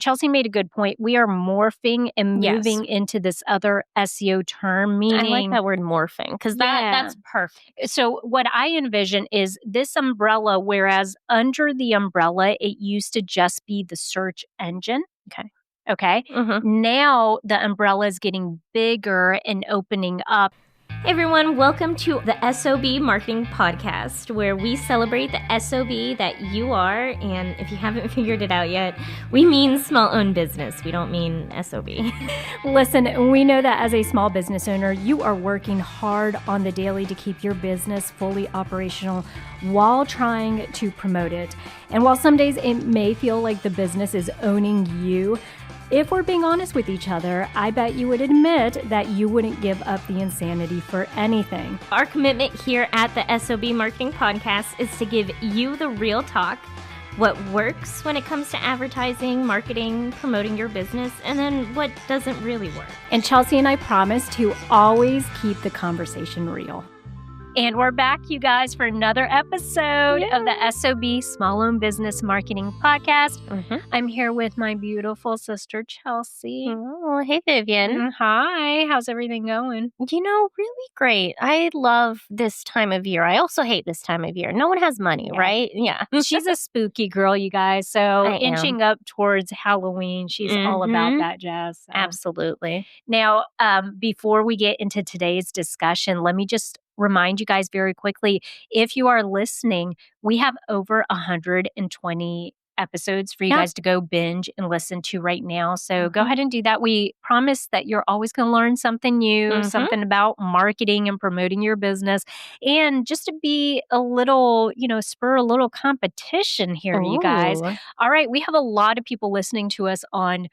Chelsea made a good point. We are morphing and Yes. moving into this other SEO term, meaning... I like that word morphing because that's perfect. So what I envision is this umbrella, whereas under the umbrella, it used to just be the search engine. Okay. Now the umbrella is getting bigger and opening up. Hey everyone, welcome to the S.O.B Marketing Podcast, where we celebrate the S.O.B that you are. And if you haven't figured it out yet, we mean small-owned business. We don't mean S.O.B. Listen, we know that as a small business owner, you are working hard on the daily to keep your business fully operational while trying to promote it. And while some days it may feel like the business is owning you, if we're being honest with each other, I bet you would admit that you wouldn't give up the insanity for anything. Our commitment here at the S.O.B Marketing Podcast is to give you the real talk, what works when it comes to advertising, marketing, promoting your business, and then what doesn't really work. And Chelsea and I promise to always keep the conversation real. And we're back, you guys, for another episode of the S.O.B Small-Owned Business Marketing Podcast. I'm here with my beautiful sister, Chelsea. Oh, hey, Vivian. Hi. How's everything going? You know, really great. I love this time of year. I also hate this time of year. No one has money, right? Yeah. She's a spooky girl, you guys. So inching up towards Halloween, she's all about that jazz. So. Absolutely. Now, before we get into today's discussion, let me just remind you guys very quickly, if you are listening, we have over 120 episodes for you guys to go binge and listen to right now. So go ahead and do that. We promise that you're always going to learn something new, something about marketing and promoting your business, and just to be a little, spur a little competition here, you guys. All right. We have a lot of people listening to us on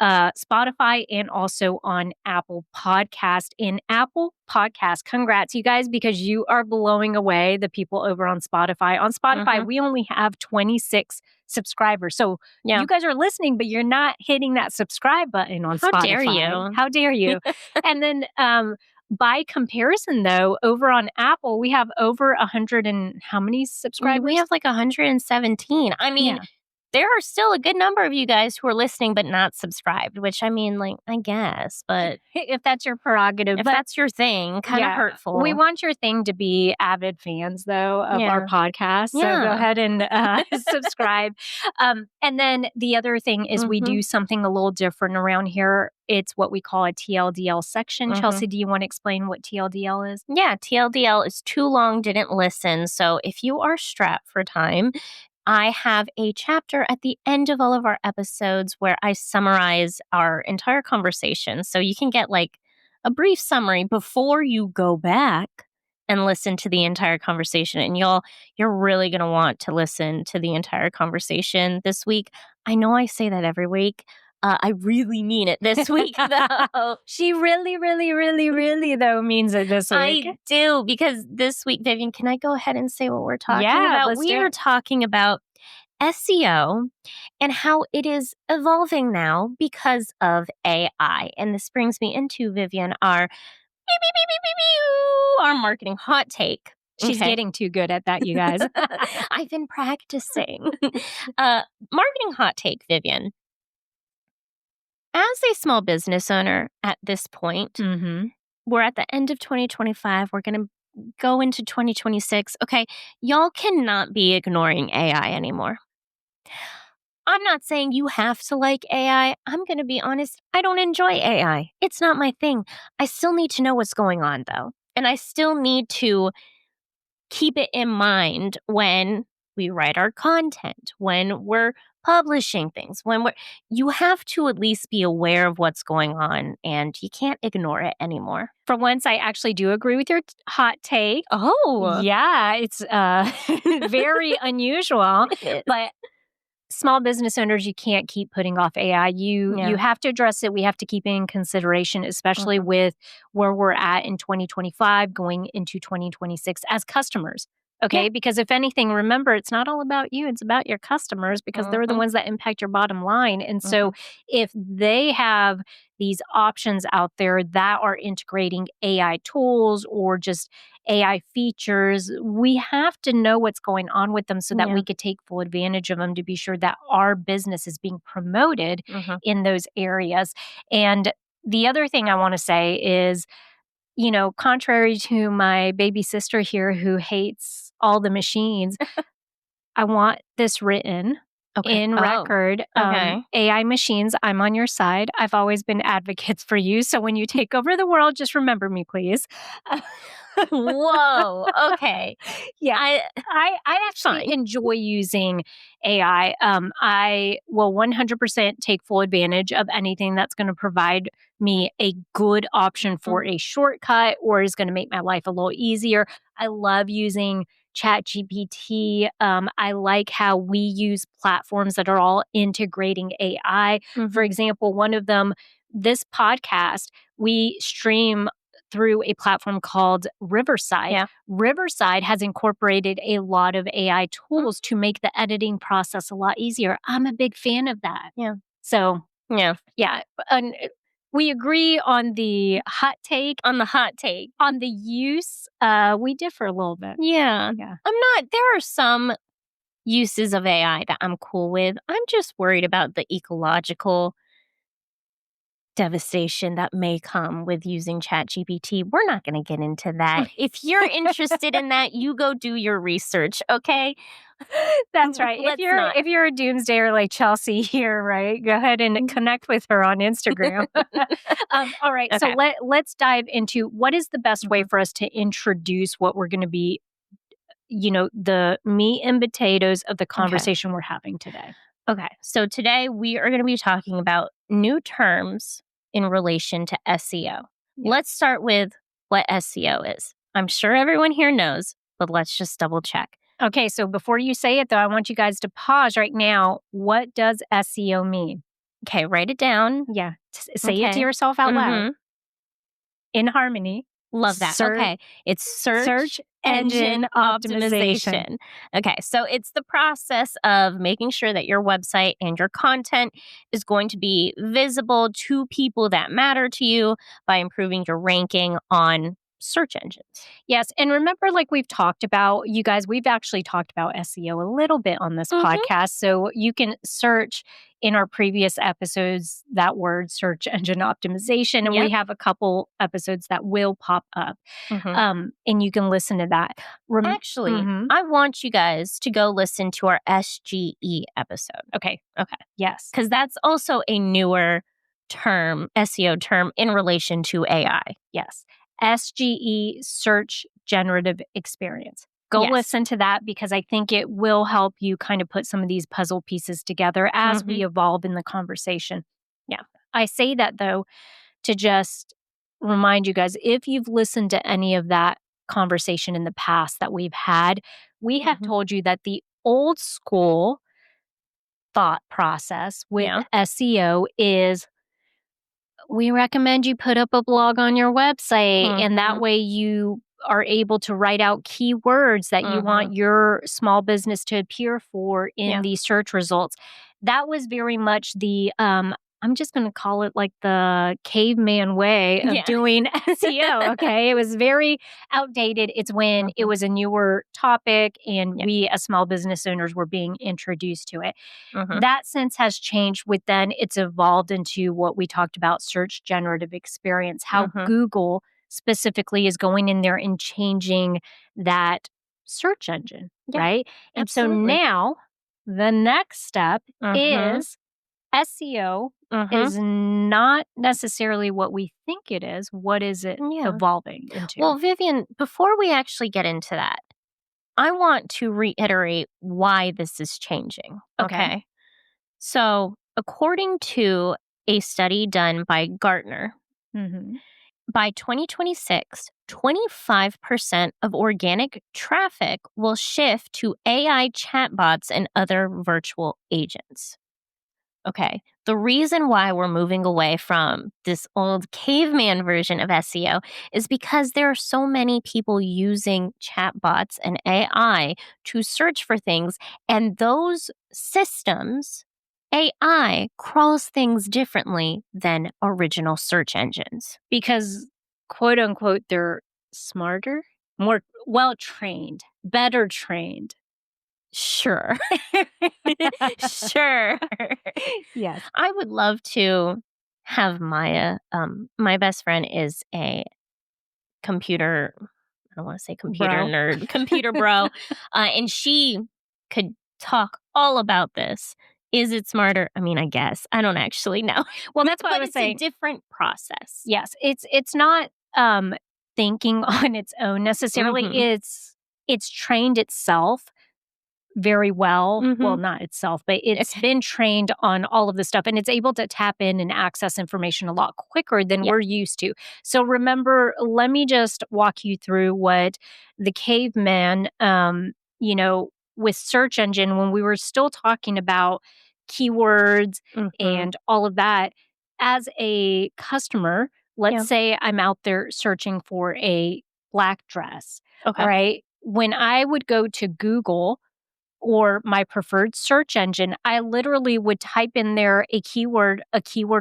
Spotify and also on Apple Podcast. In Apple Podcast, congrats, you guys, because you are blowing away the people over on Spotify. On Spotify, we only have 26 subscribers. So you guys are listening, but you're not hitting that subscribe button on Spotify. How dare you? How dare you? And then by comparison, though, over on Apple, we have over 100 and how many subscribers? We have like 117. I mean... There are still a good number of you guys who are listening but not subscribed, which I mean, I guess, but... If that's your prerogative. If that's your thing, kind of hurtful. We want your thing to be avid fans, though, of our podcast. So go ahead and subscribe. And then the other thing is we do something a little different around here. It's what we call a TLDL section. Chelsea, do you want to explain what TLDL is? Yeah, TLDL is too long, didn't listen. So if you are strapped for time... I have a chapter at the end of all of our episodes where I summarize our entire conversation. So you can get like a brief summary before you go back and listen to the entire conversation. And you're really going to want to listen to the entire conversation this week. I know I say that every week. I really mean it this week, though. She really, really, really, really, though, means it this week. I do, because this week, Vivian, can I go ahead and say what we're talking about? We are talking about SEO and how it is evolving now because of AI. And this brings me into, Vivian, our marketing hot take. She's getting too good at that, you guys. I've been practicing. Marketing hot take, Vivian. As a small business owner at this point, we're at the end of 2025. We're going to go into 2026. Okay, y'all cannot be ignoring AI anymore. I'm not saying you have to like AI. I'm going to be honest. I don't enjoy AI. It's not my thing. I still need to know what's going on, though. And I still need to keep it in mind when we write our content, when we're publishing things, you have to at least be aware of what's going on, and you can't ignore it anymore. For once, I actually do agree with your hot take. Oh. Yeah, it's very unusual, but small business owners, you can't keep putting off AI. You have to address it. We have to keep it in consideration, especially with where we're at in 2025, going into 2026 as customers. Okay, because if anything, remember, it's not all about you. It's about your customers, because they're the ones that impact your bottom line. And so if they have these options out there that are integrating AI tools or just AI features. We have to know what's going on with them so that Yeah. we could take full advantage of them to be sure that our business is being promoted in those areas. And the other thing I want to say is, contrary to my baby sister here who hates all the machines, I want this written in record. Okay. AI machines, I'm on your side. I've always been advocates for you. So when you take over the world, just remember me, please. Whoa. Okay. Yeah. I actually enjoy using AI. I will 100% take full advantage of anything that's going to provide me a good option for a shortcut or is going to make my life a little easier. I love using ChatGPT. I like how we use platforms that are all integrating AI. For example, one of them, this podcast, we stream through a platform called Riverside. Yeah. Riverside has incorporated a lot of AI tools to make the editing process a lot easier. I'm a big fan of that. Yeah. So, yeah. And we agree on the hot take. On the hot take. On the use, we differ a little bit. Yeah. There are some uses of AI that I'm cool with. I'm just worried about the ecological devastation that may come with using ChatGPT. We're not going to get into that. If you're interested in that, you go do your research, okay? That's right. If you're a doomsdayer like Chelsea here, right? Go ahead and connect with her on Instagram. All right. Okay. So let's dive into what is the best way for us to introduce what we're going to be, the meat and potatoes of the conversation we're having today. Okay. So today we are going to be talking about new terms in relation to SEO. Yeah. Let's start with what SEO is. I'm sure everyone here knows, but let's just double check. Okay. So before you say it, though, I want you guys to pause right now. What does SEO mean? Okay. Write it down. Yeah. Say it to yourself out loud. In harmony. Love that. Okay. It's search engine optimization. Okay. So it's the process of making sure that your website and your content is going to be visible to people that matter to you by improving your ranking on search engines. Yes. And remember, like we've talked about, you guys, we've actually talked about SEO a little bit on this podcast. So you can search in our previous episodes that word search engine optimization. And we have a couple episodes that will pop up. And you can listen to that. Actually, I want you guys to go listen to our SGE episode. Okay. Yes. Because that's also a newer term, SEO term, in relation to AI. Yes. SGE, Search Generative Experience. Go listen to that because I think it will help you kind of put some of these puzzle pieces together as we evolve in the conversation. Yeah. I say that, though, to just remind you guys, if you've listened to any of that conversation in the past that we've had, we have told you that the old school thought process with SEO is we recommend you put up a blog on your website and that way you are able to write out keywords that you want your small business to appear for in the search results. That was very much the I'm just going to call it like the caveman way of doing SEO, okay? It was very outdated. It's when it was a newer topic and we as small business owners were being introduced to it. That sense has changed with then it's evolved into what we talked about, search generative experience, how Google specifically is going in there and changing that search engine, right? And so now the next step is SEO is not necessarily what we think it is. What is it evolving into? Well, Vivian, before we actually get into that, I want to reiterate why this is changing. Okay. So, according to a study done by Gartner, by 2026, 25% of organic traffic will shift to AI chatbots and other virtual agents. Okay. The reason why we're moving away from this old caveman version of SEO is because there are so many people using chatbots and AI to search for things. And those systems, AI crawls things differently than original search engines. Because, quote unquote, they're smarter? more well-trained, better trained. Sure. Sure. Yes. I would love to have Maya. My best friend is a computer, I don't want to say computer Bro. nerd, computer bro. And she could talk all about this. Is it smarter? I mean, I guess. I don't actually know. Well, that's what I But was it's saying. a different process. Yes, it's not thinking on its own necessarily. Mhm. It's trained itself very well. Well, Mhm. not itself, but it's Okay. been trained on all of this stuff and it's able to tap in and access information a lot quicker than Yeah. we're used to. So remember, let me just walk you through what the caveman, with search engine, when we were still talking about keywords Mhm. and all of that, as a customer, let's Yeah. say I'm out there searching for a black dress. All Okay. right. When I would go to Google, or my preferred search engine, I literally would type in there a keyword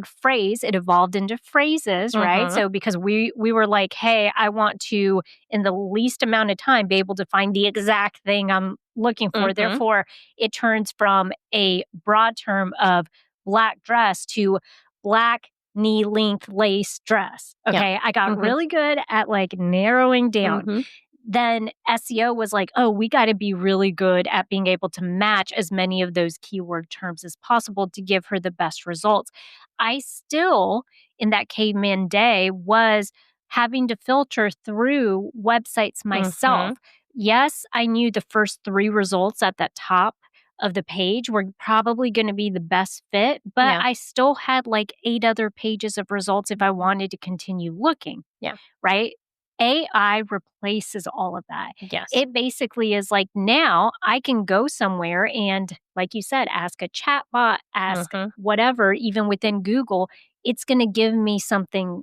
phrase. It evolved into phrases, right? Mhm. So because we were like, hey, I want to, in the least amount of time, be able to find the exact thing I'm looking for. Mhm. Therefore, it turns from a broad term of black dress to black knee length lace dress. Yeah. Okay. I got Mhm. really good at like narrowing down. Mhm. Then SEO was like, oh, we got to be really good at being able to match as many of those keyword terms as possible to give her the best results. I still, in that caveman day, was having to filter through websites myself. Mhm. Yes, I knew the first 3 results at the top of the page were probably going to be the best fit, but Yeah. I still had like 8 other pages of results if I wanted to continue looking, Yeah. right? AI replaces all of that. Yes. It basically is like now I can go somewhere and, like you said, ask a chatbot, ask Mhm. whatever, even within Google, it's going to give me something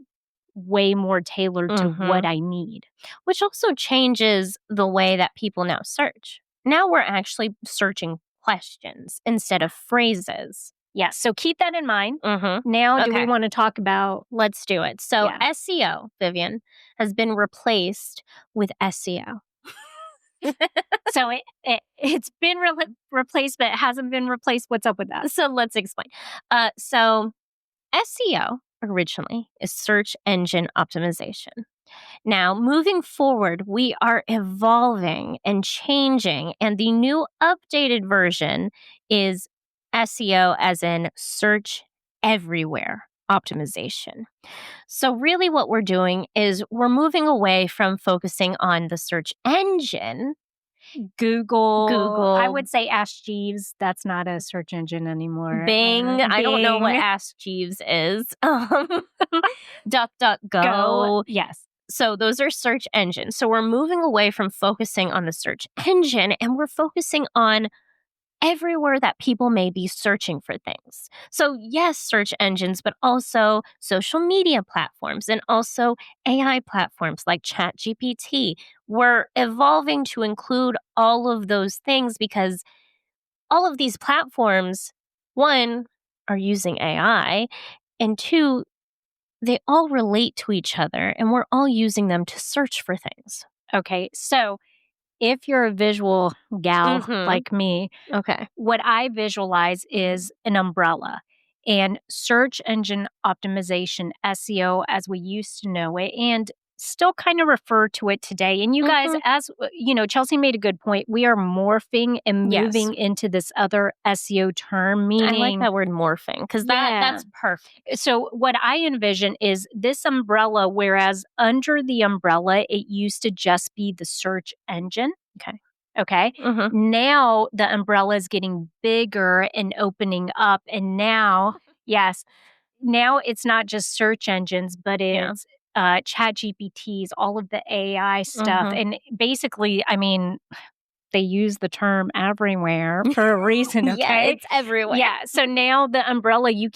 way more tailored to what Mhm. I need. Which also changes the way that people now search. Now we're actually searching questions instead of phrases. Yeah. So keep that in mind. Mhm. Now, do we Okay. want to talk about, Let's do it. So yeah. SEO, Vivian, has been replaced with SEO. So it's been replaced, but it hasn't been replaced. What's up with that? So let's explain. So SEO originally is search engine optimization. Now, moving forward, we are evolving and changing, and the new updated version is SEO, as in search everywhere optimization. So, really, what we're doing is we're moving away from focusing on the search engine, Google, I Google, would say Ask Jeeves. That's not a search engine anymore. Bing. I don't know what Bing, Ask Jeeves is. Go. DuckDuckGo. Yes. So those are search engines. So we're moving away from focusing on the search engine and we're focusing on everywhere that people may be searching for things. So, yes, search engines, but also social media platforms and also AI platforms like ChatGPT. We're evolving to include all of those things because all of these platforms, one, are using AI, and two, they all relate to each other and we're all using them to search for things. Okay. So if you're a visual gal Mhm. like me, Okay. what I visualize is an umbrella and search engine optimization, SEO as we used to know it, and still kind of refer to it today. And you guys, Mhm. as Chelsea made a good point. We are morphing and Yes. moving into this other SEO term, I like meaning, that word morphing because yeah. that's perfect. So, what I envision is this umbrella, whereas under the umbrella, it used to just be the search engine. Okay. Okay. Mhm. Now the umbrella is getting bigger and opening up. And now, yes, now it's not just search engines, but Yeah. it's chat GPTs, all of the AI stuff. Mhm. And basically, I mean, they use the term everywhere for a reason, Yeah, okay? it's everywhere. Yeah, so now the umbrella, you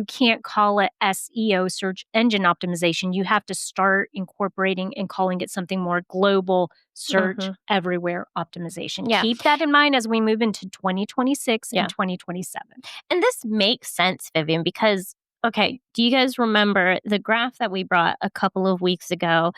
can't call it SEO, search engine optimization. You have to start incorporating and calling it something more global, search Mhm. everywhere optimization. Yeah. Keep that in mind as we move into 2026 and Yeah. 2027. And this makes sense, Vivian, because okay, do you guys remember the graph that we brought a couple of weeks ago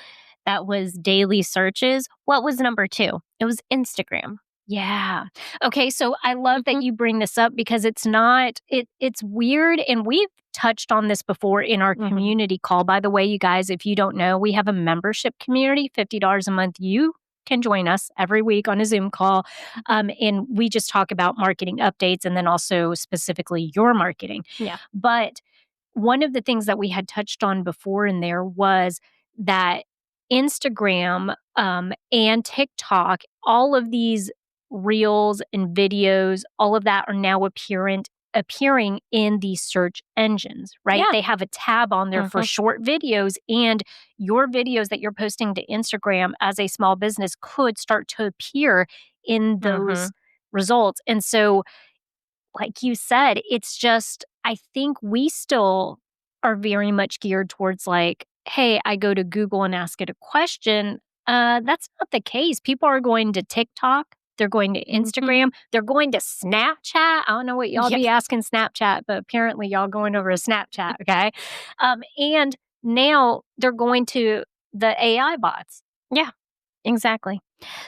that was daily searches, what was number 2? It was Instagram. Yeah. Okay, so I love that you bring this up because it's weird, and we've touched on this before in our community call. By the way, you guys, if you don't know, we have a membership community, $50 a month. You can join us every week on a Zoom call. And we just talk about marketing updates and then also specifically your marketing. Yeah. But one of the things that we had touched on before in there was that Instagram and TikTok, all of these reels and videos, all of that are now appearing in these search engines, right? Yeah. They have a tab on there for short videos, and your videos that you're posting to Instagram as a small business could start to appear in those results. And so, like you said, it's just, I think we still are very much geared towards like, hey, I go to Google and ask it a question. That's not the case. People are going to TikTok. They're going to Instagram. They're going to Snapchat. I don't know what y'all be asking Snapchat, but apparently y'all going over to Snapchat, okay? And now they're going to the AI bots. Yeah, exactly.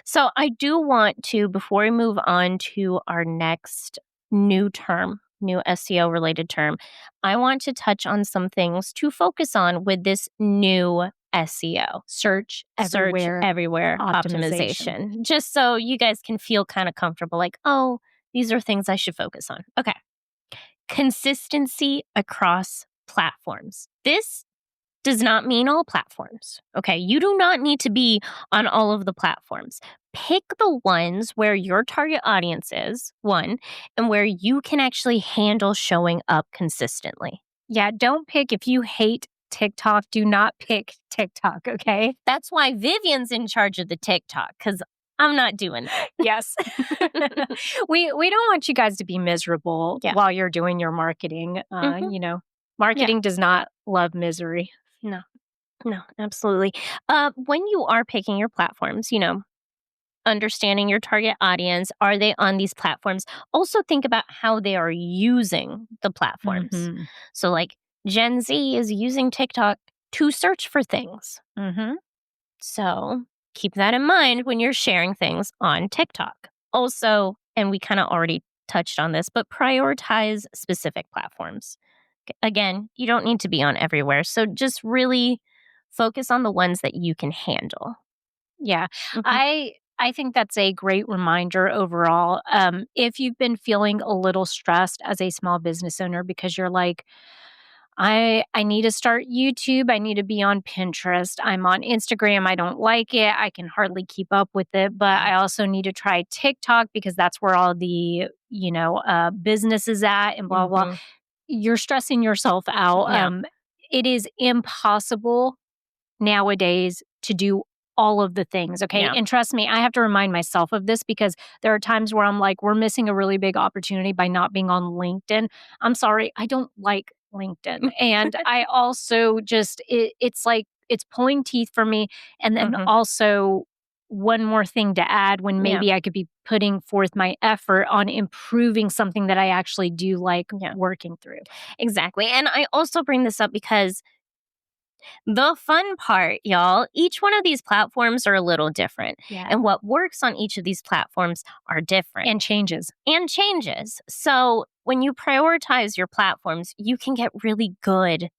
So I do want to, before we move on to our next new SEO related term, I want to touch on some things to focus on with this new SEO. Search everywhere optimization. Just so you guys can feel kind of comfortable, like, oh, these are things I should focus on. Okay. Consistency across platforms. This does not mean all platforms. Okay. You do not need to be on all of the platforms. Pick the ones where your target audience is, one, and where you can actually handle showing up consistently. Yeah. Don't pick, if you hate TikTok, do not pick TikTok, okay? That's why Vivian's in charge of the TikTok, because I'm not doing that. Yes. we don't want you guys to be miserable while you're doing your marketing. You know, marketing does not love misery. No, absolutely. When you are picking your platforms, understanding your target audience, are they on these platforms? Also think about how they are using the platforms. So like Gen Z is using TikTok to search for things. So keep that in mind when you're sharing things on TikTok. Also, and we kind of already touched on this, but prioritize specific platforms. Again, you don't need to be on everywhere. So just really focus on the ones that you can handle. Yeah. I think that's a great reminder overall. If you've been feeling a little stressed as a small business owner because you're like, I need to start YouTube. I need to be on Pinterest. I'm on Instagram. I don't like it. I can hardly keep up with it. But I also need to try TikTok because that's where all the, business is at and blah, blah. You're stressing yourself out. Yeah. It is impossible nowadays to do all of the things. Okay. Yeah. And trust me, I have to remind myself of this because there are times where I'm like, we're missing a really big opportunity by not being on LinkedIn. I'm sorry. I don't like LinkedIn. And I also just, it's like, it's pulling teeth for me. And then also, one more thing to add when maybe I could be putting forth my effort on improving something that I actually do like working through. Exactly. And I also bring this up because the fun part, y'all, each one of these platforms are a little different. Yeah. And what works on each of these platforms are different. And changes. So when you prioritize your platforms, you can get really good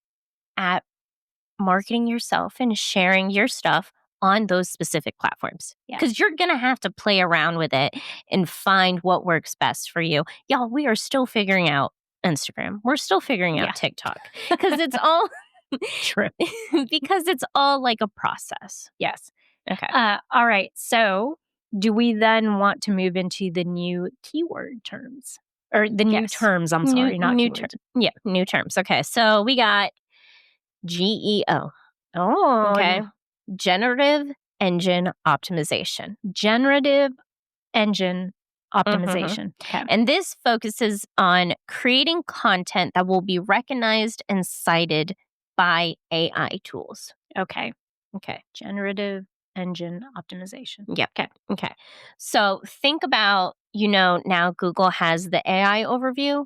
at marketing yourself and sharing your stuff on those specific platforms. Because you're going to have to play around with it and find what works best for you. Y'all, we are still figuring out Instagram. We're still figuring out TikTok. Because it's all... True. Because it's all like a process. Yes. Okay. All right. So do we then want to move into the new keyword terms? Or the new terms, I'm sorry, not new keywords. Yeah, new terms. Okay. So we got GEO. Oh. Okay. Generative Engine Optimization. Generative Engine Optimization. Okay. And this focuses on creating content that will be recognized and cited by AI tools. Okay. Generative Engine Optimization. Yep. Okay. So think about, now Google has the AI overview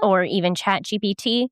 or even ChatGPT.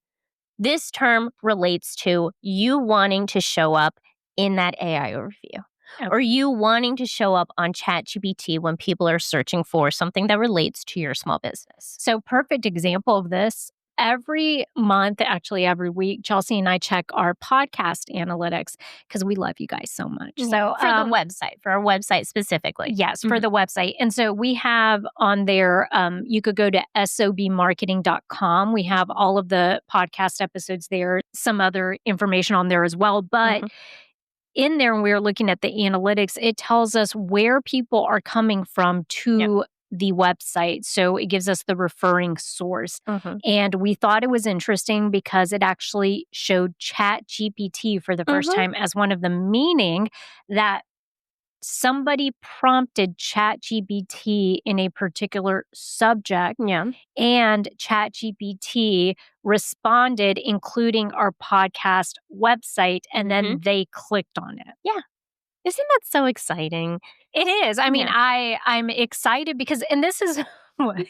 This term relates to you wanting to show up in that AI overview. Okay. Or you wanting to show up on ChatGPT when people are searching for something that relates to your small business. So, perfect example of this. Every month, actually every week, Chelsea and I check our podcast analytics because we love you guys so much. So for our website specifically. Yes, for the website. And so we have on there, you could go to SOBmarketing.com. We have all of the podcast episodes there, some other information on there as well. But in there, when we were looking at the analytics, it tells us where people are coming from to the website. So it gives us the referring source. And we thought it was interesting because it actually showed ChatGPT for the first time as one of them, meaning that somebody prompted ChatGPT in a particular subject, and ChatGPT responded, including our podcast website, and then they clicked on it. Yeah. Isn't that so exciting? It is. I mean, I'm excited because, and this is what.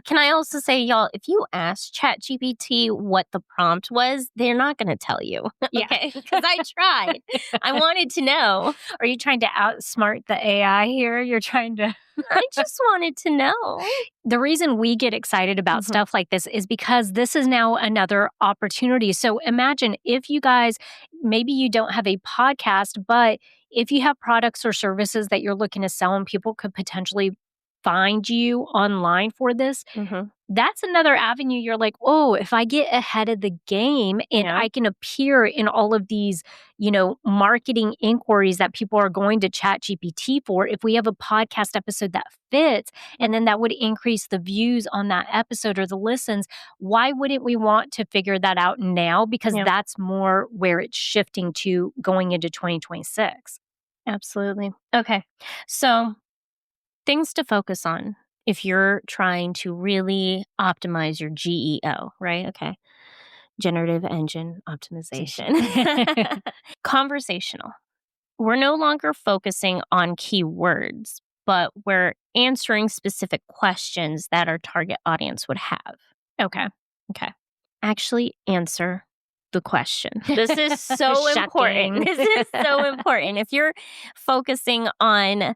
Can I also say, y'all, if you ask ChatGPT what the prompt was, they're not going to tell you. Okay? Because I tried. I wanted to know. Are you trying to outsmart the AI here? You're trying to. I just wanted to know. The reason we get excited about stuff like this is because this is now another opportunity. So imagine if you guys, maybe you don't have a podcast, but if you have products or services that you're looking to sell and people could potentially find you online for this, that's another avenue. You're like, oh, if I get ahead of the game and I can appear in all of these, marketing inquiries that people are going to ChatGPT for, if we have a podcast episode that fits, and then that would increase the views on that episode or the listens, why wouldn't we want to figure that out now? Because that's more where it's shifting to going into 2026. Absolutely. Okay. So things to focus on if you're trying to really optimize your GEO, right? Okay. Generative engine optimization. Conversational. We're no longer focusing on keywords, but we're answering specific questions that our target audience would have. Okay. Actually answer the question. This is so important. This is so important. If you're focusing on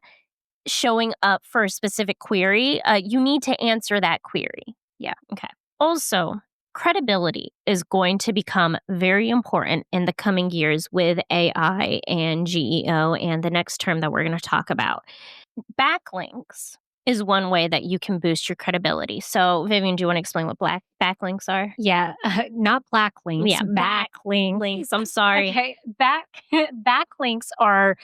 showing up for a specific query, you need to answer that query. Yeah. Okay. Also, credibility is going to become very important in the coming years with AI and GEO and the next term that we're going to talk about. Backlinks is one way that you can boost your credibility. So, Vivian, do you want to explain what backlinks are? Yeah, not black links. Yeah, backlinks. I'm sorry. Okay, backlinks are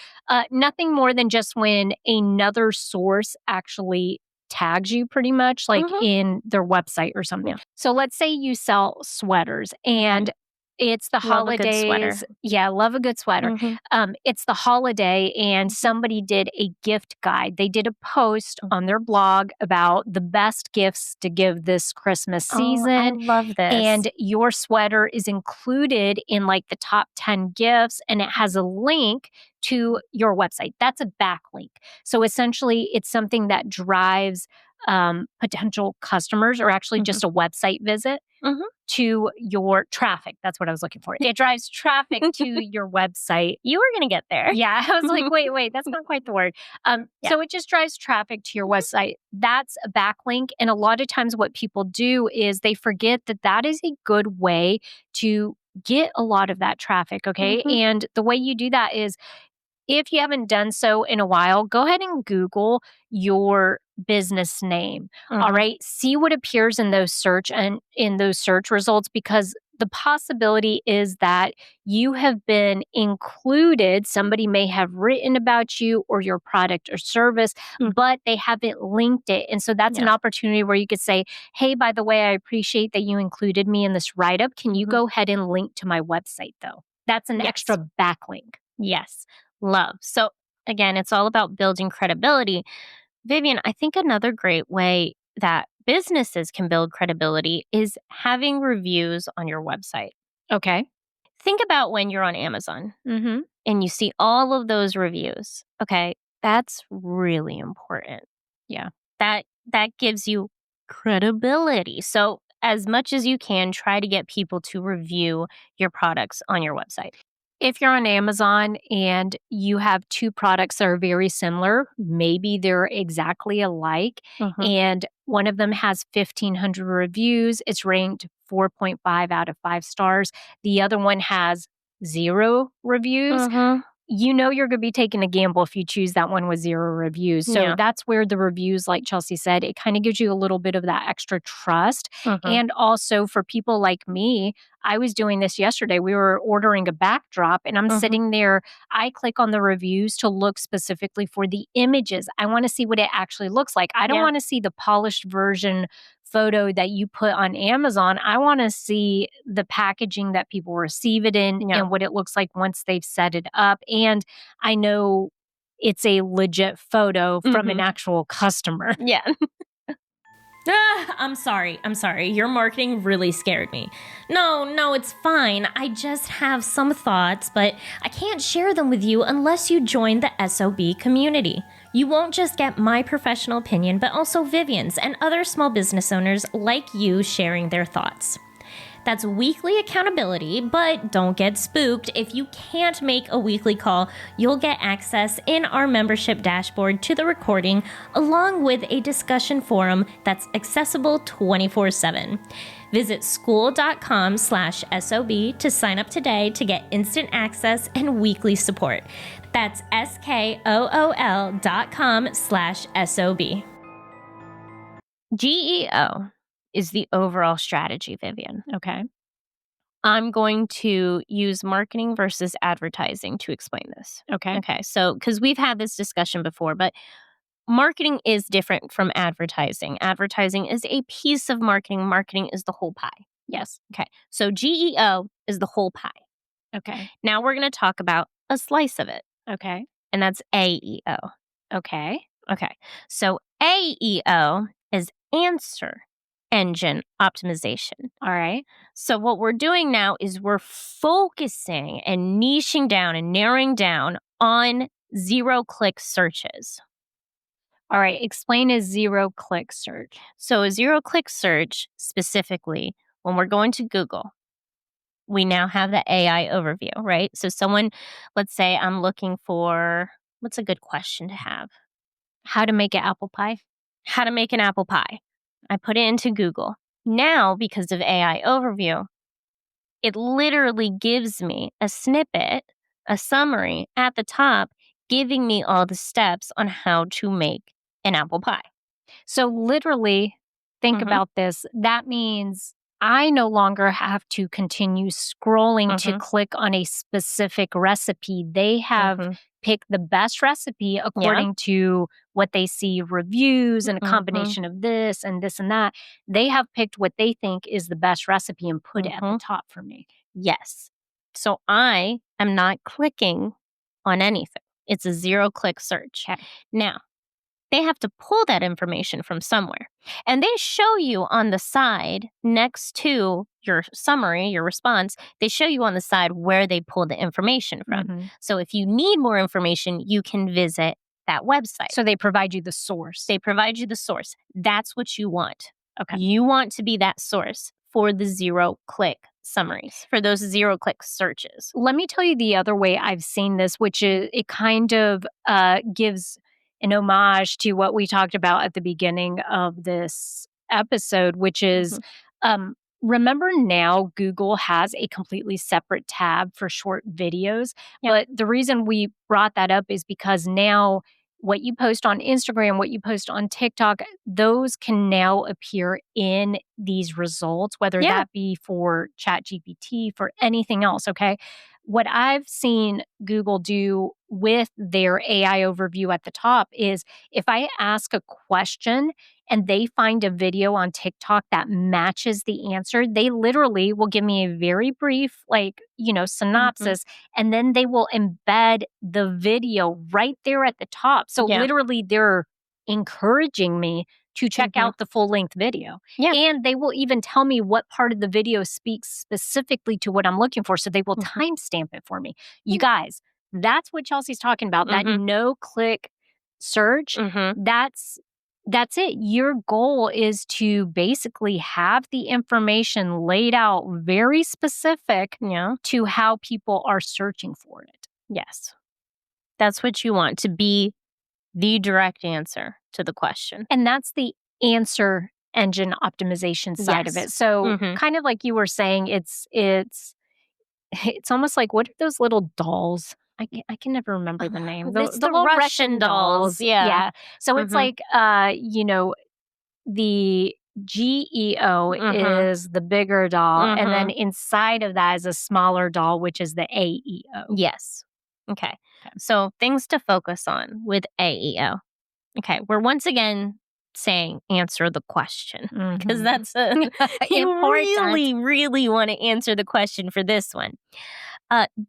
nothing more than just when another source actually tags you, pretty much like in their website or something. Yeah. So let's say you sell sweaters and it's the holidays. Yeah, love a good sweater. It's the holiday and somebody did a gift guide. They did a post on their blog about the best gifts to give this Christmas season. I love this. And your sweater is included in like the top 10 gifts and it has a link to your website. That's a backlink. So essentially it's something that drives potential customers or actually just a website visit to your traffic. That's what I was looking for. It drives traffic to your website. You were going to get there. Yeah. I was like, wait, that's not quite the word. So it just drives traffic to your website. That's a backlink. And a lot of times what people do is they forget that that is a good way to get a lot of that traffic. Okay. And the way you do that is, if you haven't done so in a while, go ahead and Google your business name. All right. See what appears in those search results, because the possibility is that you have been included. Somebody may have written about you or your product or service, but they haven't linked it. And so that's an opportunity where you could say, hey, by the way, I appreciate that you included me in this write-up. Can you go ahead and link to my website though? That's an extra backlink. Yes. Love. So again, it's all about building credibility. Vivian, I think another great way that businesses can build credibility is having reviews on your website. Okay. Think about when you're on Amazon and you see all of those reviews. Okay. That's really important. Yeah. That gives you credibility. So as much as you can, try to get people to review your products on your website. if you're on Amazon and you have two products that are very similar, maybe they're exactly alike, and one of them has 1,500 reviews, it's ranked 4.5 out of 5 stars. The other one has 0 reviews. You know you're going to be taking a gamble if you choose that one with 0 reviews. So that's where the reviews, like Chelsea said, it kind of gives you a little bit of that extra trust. And also for people like me, I was doing this yesterday. We were ordering a backdrop and I'm sitting there. I click on the reviews to look specifically for the images. I want to see what it actually looks like. I don't want to see the polished version photo that you put on Amazon. I want to see the packaging that people receive it in and what it looks like once they've set it up. And I know it's a legit photo from an actual customer. Yeah. I'm sorry. Your marketing really scared me. No, it's fine. I just have some thoughts, but I can't share them with you unless you join the S.O.B community. You won't just get my professional opinion, but also Vivian's and other small business owners like you sharing their thoughts. That's weekly accountability, but don't get spooked. If you can't make a weekly call, you'll get access in our membership dashboard to the recording, along with a discussion forum that's accessible 24/7. Visit school.com/SOB to sign up today to get instant access and weekly support. That's SKOOL.com/SOB. GEO is the overall strategy, Vivian. Okay. I'm going to use marketing versus advertising to explain this. Okay. So, because we've had this discussion before, but marketing is different from advertising. Advertising is a piece of marketing. Marketing is the whole pie. Yes. Okay. So GEO is the whole pie. Okay. Now we're going to talk about a slice of it. Okay. And that's AEO. Okay. So AEO is answer engine optimization. All right. So what we're doing now is we're focusing and niching down and narrowing down on zero-click searches. All right. Explain a zero-click search. So a zero-click search, specifically, when we're going to Google, we now have the AI overview, right? So someone, let's say I'm looking for, what's a good question to have? How to make an apple pie. How to make an apple pie. I put it into Google. Now, because of AI overview, it literally gives me a snippet, a summary at the top, giving me all the steps on how to make an apple pie. So literally, think about this. That means I no longer have to continue scrolling to click on a specific recipe. They have picked the best recipe according to what they see reviews and a combination of this and that. They have picked what they think is the best recipe and put it at the top for me. Yes. So I am not clicking on anything. It's a zero-click search. Okay. Now, they have to pull that information from somewhere. And they show you on the side next to your summary, your response, they show you on the side where they pulled the information from. So if you need more information, you can visit that website. So they provide you the source. They provide you the source. That's what you want. Okay. You want to be that source for the zero-click summaries, for those zero-click searches. Let me tell you the other way I've seen this, which is it kind of gives an homage to what we talked about at the beginning of this episode, which is remember now Google has a completely separate tab for short videos. But the reason we brought that up is because now what you post on Instagram, what you post on TikTok, those can now appear in these results, whether that be for ChatGPT, for anything else, okay? What I've seen Google do with their AI overview at the top is if I ask a question and they find a video on TikTok that matches the answer, they literally will give me a very brief, synopsis, and then they will embed the video right there at the top. So literally they're encouraging me to check out the full-length video. And they will even tell me what part of the video speaks specifically to what I'm looking for. So they will timestamp it for me. You guys, that's what Chelsea's talking about, that no-click search. That's that's it. Your goal is to basically have the information laid out very specific to how people are searching for it. Yes. That's what you want, to be the direct answer to the question. And that's the answer engine optimization side of it. So kind of like you were saying, it's almost like, what are those little dolls? I can never remember the name. It's The the little Russian dolls. Yeah. So it's like, the GEO is the bigger doll, and then inside of that is a smaller doll, which is the AEO. Yes. Okay. So things to focus on with AEO. Okay. We're once again saying answer the question, because that's you really, really want to answer the question for this one.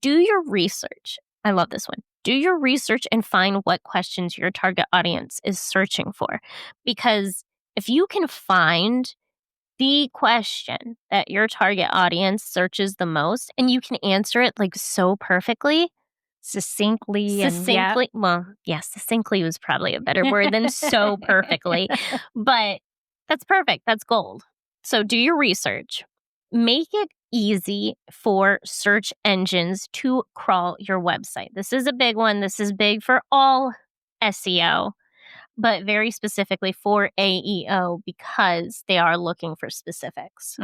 Do your research. I love this one. Do your research and find what questions your target audience is searching for. Because if you can find the question that your target audience searches the most and you can answer it like so perfectly, succinctly, well, yes, succinctly was probably a better word than so perfectly, but that's perfect. That's gold. So do your research. Make it easy for search engines to crawl your website. This is a big one. This is big for all SEO, but very specifically for AEO because they are looking for specifics,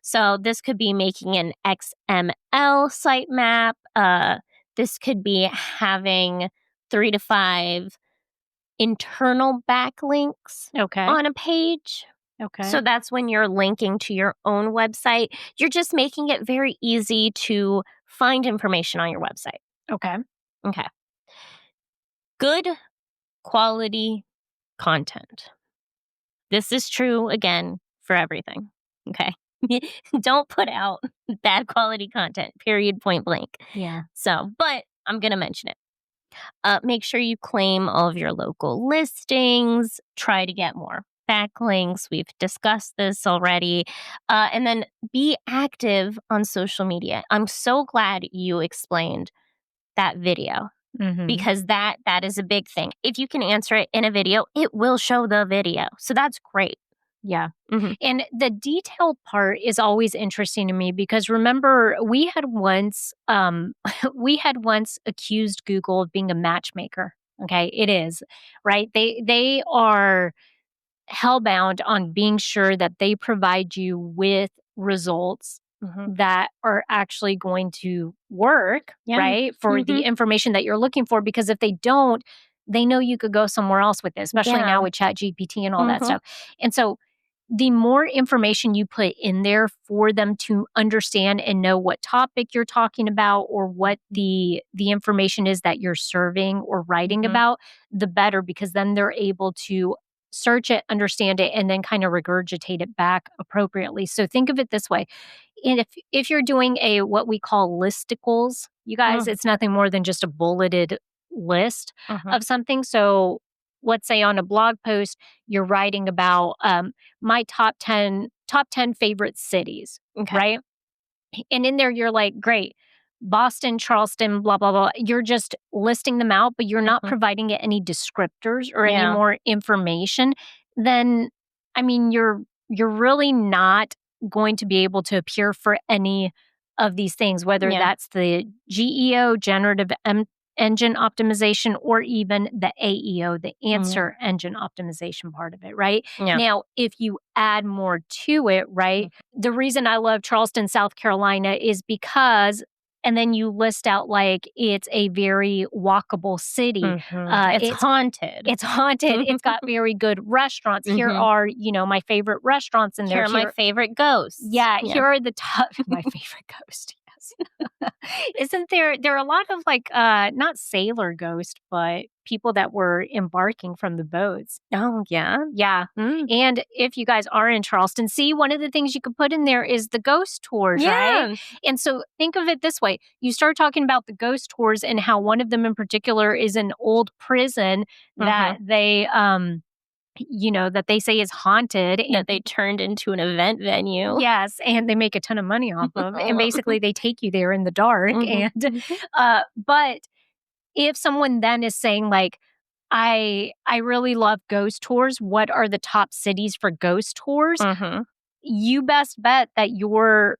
So this could be making an XML sitemap. This could be having 3 to 5 internal backlinks on a page. So that's when you're linking to your own website. You're just making it very easy to find information on your website. Okay. Good quality content. This is true, again, for everything. Okay. Don't put out bad quality content, period, point blank. Yeah. So, but I'm going to mention it. Make sure you claim all of your local listings. Try to get more backlinks. We've discussed this already. And then be active on social media. I'm so glad you explained that video. Because that is a big thing. If you can answer it in a video, it will show the video. So that's great. Yeah. And the detailed part is always interesting to me because remember, we had once accused Google of being a matchmaker. Okay. It is, right? They are hellbound on being sure that they provide you with results that are actually going to work, right? For the information that you're looking for. Because if they don't, they know you could go somewhere else with this, especially now with ChatGPT and all that stuff. And so the more information you put in there for them to understand and know what topic you're talking about or what the information is that you're serving or writing about, the better, because then they're able to search it, understand it, and then kind of regurgitate it back appropriately. So think of it this way. And if you're doing what we call listicles, you guys, it's nothing more than just a bulleted list of something. So let's say on a blog post, you're writing about my top 10 favorite cities, right? And in there, you're like, great, Boston, Charleston, blah, blah, blah. You're just listing them out, but you're not providing it any descriptors or any more information. Then, I mean, you're really not going to be able to appear for any of these things, whether that's the GEO, generative engine optimization, or even the AEO, the answer engine optimization part of it, right? Now, if you add more to it, right? The reason I love Charleston, South Carolina is because, and then you list out like it's a very walkable city. It's haunted. It's haunted. It's got very good restaurants. Here are, my favorite restaurants in there. Here are my favorite ghosts. Yeah, here are the top, my favorite ghost. Isn't there are a lot of like not sailor ghosts, but people that were embarking from the boats. Oh yeah. And if you guys are in Charleston, see, one of the things you could put in there is the ghost tours, right? And so think of it this way. You start talking about the ghost tours and how one of them in particular is an old prison that they that they say is haunted. And that they turned into an event venue. Yes, and they make a ton of money off of. And basically they take you there in the dark. And but if someone then is saying like, I really love ghost tours. What are the top cities for ghost tours? You best bet that you're,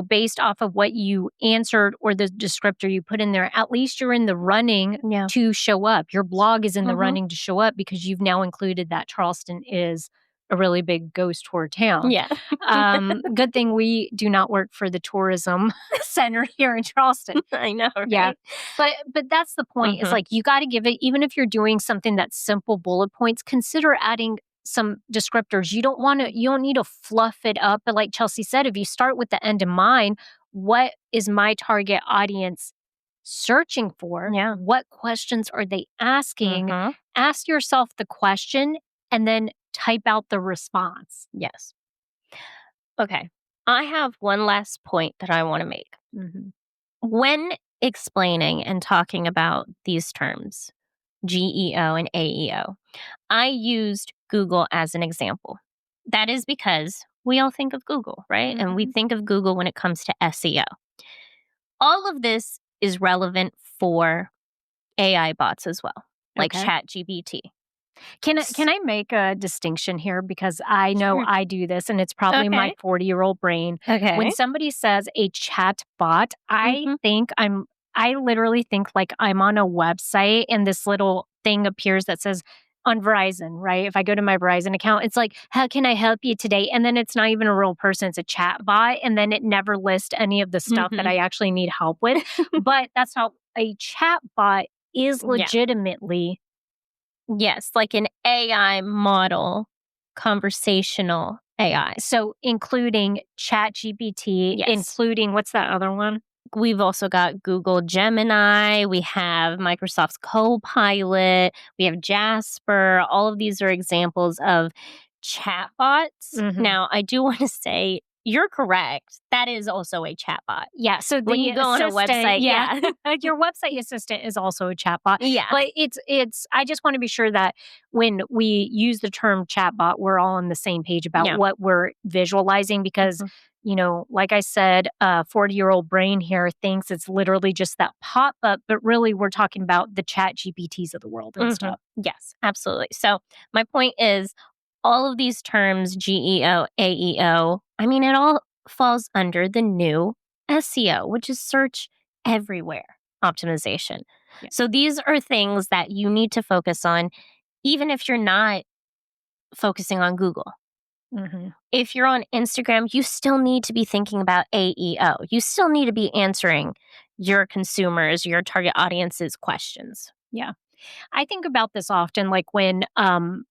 based off of what you answered or the descriptor you put in there, at least you're in the running to show up. Your blog is in the running to show up because you've now included that Charleston is a really big ghost tour town. Yeah. Good thing we do not work for the tourism center here in Charleston. I know, right? Yeah. But that's the point. It's like you got to give it, even if you're doing something that's simple bullet points, consider adding some descriptors. You don't need to fluff it up. But like Chelsea said, if you start with the end in mind, what is my target audience searching for? Yeah. What questions are they asking? Ask yourself the question and then type out the response. Yes. Okay. I have one last point that I want to make. When explaining and talking about these terms, GEO and AEO, I used Google as an example. That is because we all think of Google, right? And we think of Google when it comes to SEO. All of this is relevant for AI bots as well, like ChatGPT. Can I make a distinction here? Because I know I do this, and it's probably my 40-year-old brain. When somebody says a chat bot, I literally think like I'm on a website and this little thing appears that says on Verizon, right? If I go to my Verizon account, it's like, how can I help you today? And then it's not even a real person, it's a chat bot. And then it never lists any of the stuff that I actually need help with. But that's how a chat bot is legitimately. Yes, like an AI model, conversational AI. So including ChatGPT, including, what's that other one? We've also got Google Gemini. We have Microsoft's Copilot. We have Jasper. All of these are examples of chatbots. Now, I do want to say, you're correct. That is also a chatbot. Yeah. So when you go on a website, your website assistant is also a chatbot. Yeah. But it's. I just want to be sure that when we use the term chatbot, we're all on the same page about what we're visualizing. Because like I said, 40-year-old brain here thinks it's literally just that pop up, but really we're talking about the Chat GPTs of the world and stuff. Yes, absolutely. So my point is, all of these terms, GEO, AEO, I mean, it all falls under the new SEO, which is search everywhere optimization. Yeah. So these are things that you need to focus on, even if you're not focusing on Google. If you're on Instagram, you still need to be thinking about AEO. You still need to be answering your consumers, your target audience's questions. Yeah. I think about this often, like when I'm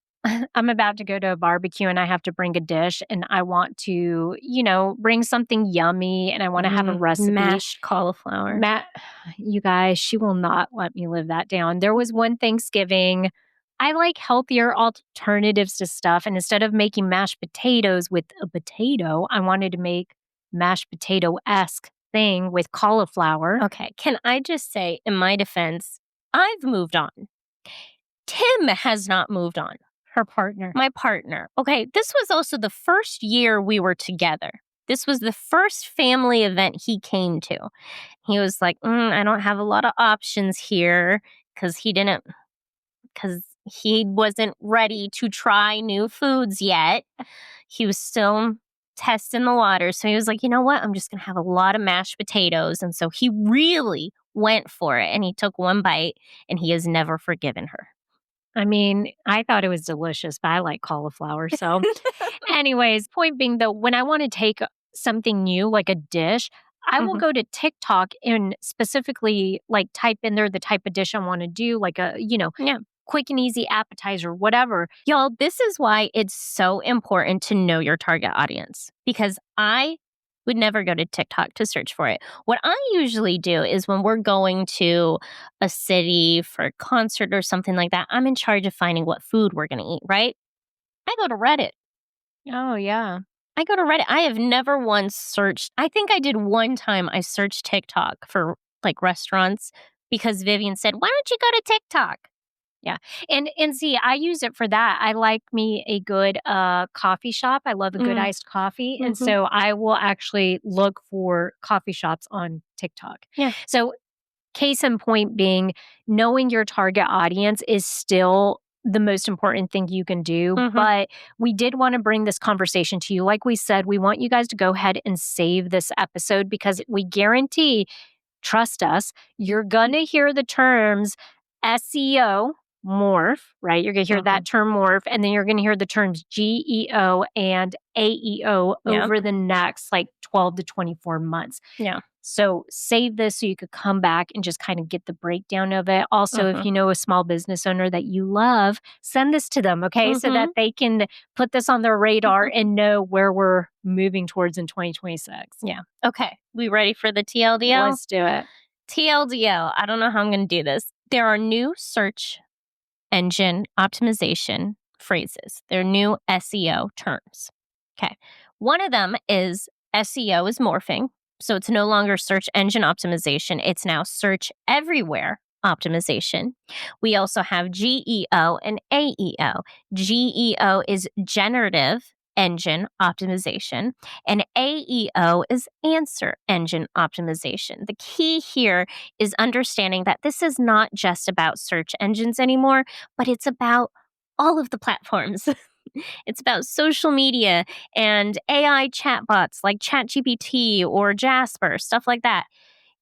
about to go to a barbecue and I have to bring a dish and I want to, bring something yummy and I want to have a recipe. Mashed cauliflower. You guys, she will not let me live that down. There was one Thanksgiving, I like healthier alternatives to stuff. And instead of making mashed potatoes with a potato, I wanted to make mashed potato-esque thing with cauliflower. Okay. Can I just say, in my defense, I've moved on. Tim has not moved on. Her partner. My partner. Okay, this was also the first year we were together. This was the first family event he came to. He was like, I don't have a lot of options here because he wasn't ready to try new foods yet. He was still testing the water. So he was like, you know what? I'm just going to have a lot of mashed potatoes. And so he really went for it. And he took one bite and he has never forgiven her. I mean, I thought it was delicious, but I like cauliflower. So anyways, point being though, when I want to take something new, like a dish, I will go to TikTok and specifically like type in there the type of dish I want to do, like a, quick and easy appetizer, whatever. Y'all, this is why it's so important to know your target audience, because I would never go to TikTok to search for it. What I usually do is when we're going to a city for a concert or something like that, I'm in charge of finding what food we're going to eat, right? I go to Reddit. Oh, yeah. I go to Reddit. I have never once searched. I think I did one time. I searched TikTok for like restaurants because Vivian said, why don't you go to TikTok? Yeah. And see, I use it for that. I like me a good coffee shop. I love a good iced coffee. And so I will actually look for coffee shops on TikTok. Yeah. So Case in point being, knowing your target audience is still the most important thing you can do. But we did want to bring this conversation to you. Like we said, we want you guys to go ahead and save this episode because we guarantee, trust us, you're going to hear the terms SEO, morph, right? You're going to hear that term morph, and then you're going to hear the terms GEO and AEO over the next 12 to 24 months. Yeah. So save this so you could come back and just kind of get the breakdown of it. Also, if you know a small business owner that you love, send this to them, okay? So that they can put this on their radar and know where we're moving towards in 2026. Yeah. Okay. We ready for the TLDL? Let's do it. TLDL. I don't know how I'm going to do this. There are new search engine optimization phrases. They're new SEO terms. Okay. One of them is SEO is morphing. So it's no longer search engine optimization. It's now search everywhere optimization. We also have GEO and AEO. GEO is generative engine optimization, and AEO is answer engine optimization. The key here is understanding that this is not just about search engines anymore, but it's about all of the platforms. It's about social media and AI chatbots like ChatGPT or Jasper, stuff like that.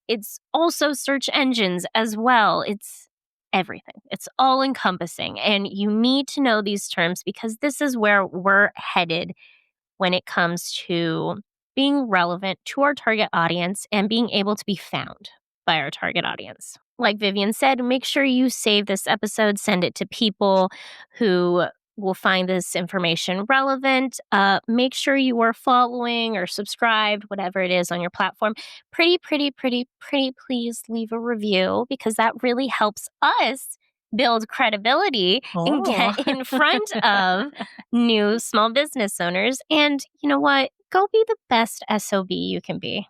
It's also search engines as well. It's everything. It's all encompassing. And you need to know these terms because this is where we're headed when it comes to being relevant to our target audience and being able to be found by our target audience. Like Vivian said, make sure you save this episode, send it to people who will find this information relevant. Make sure you are following or subscribed, whatever it is on your platform. Pretty please leave a review because that really helps us build credibility and get in front of new small business owners. And you know what? Go be the best SOB you can be.